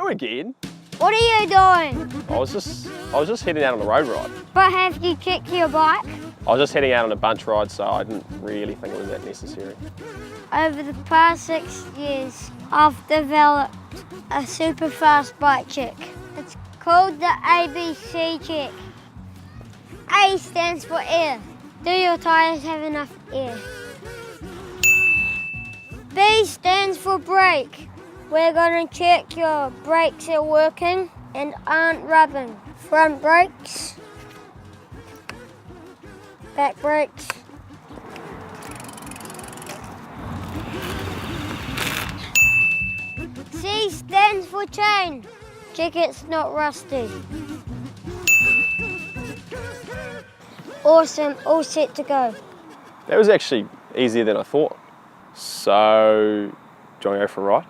Go again. What are you doing? I was just heading out on a road ride. But have you checked your bike? I was just heading out on a bunch ride, so I didn't really think it was that necessary. Over the past 6 years, I've developed a super fast bike check. It's called the ABC check. A stands for air. Do your tyres have enough air? B stands for brake. We're going to check your brakes are working and aren't rubbing. Front brakes, back brakes. C stands for chain. Check it's not rusty. Awesome, all set to go. That was actually easier than I thought. So, do you want to go for a ride?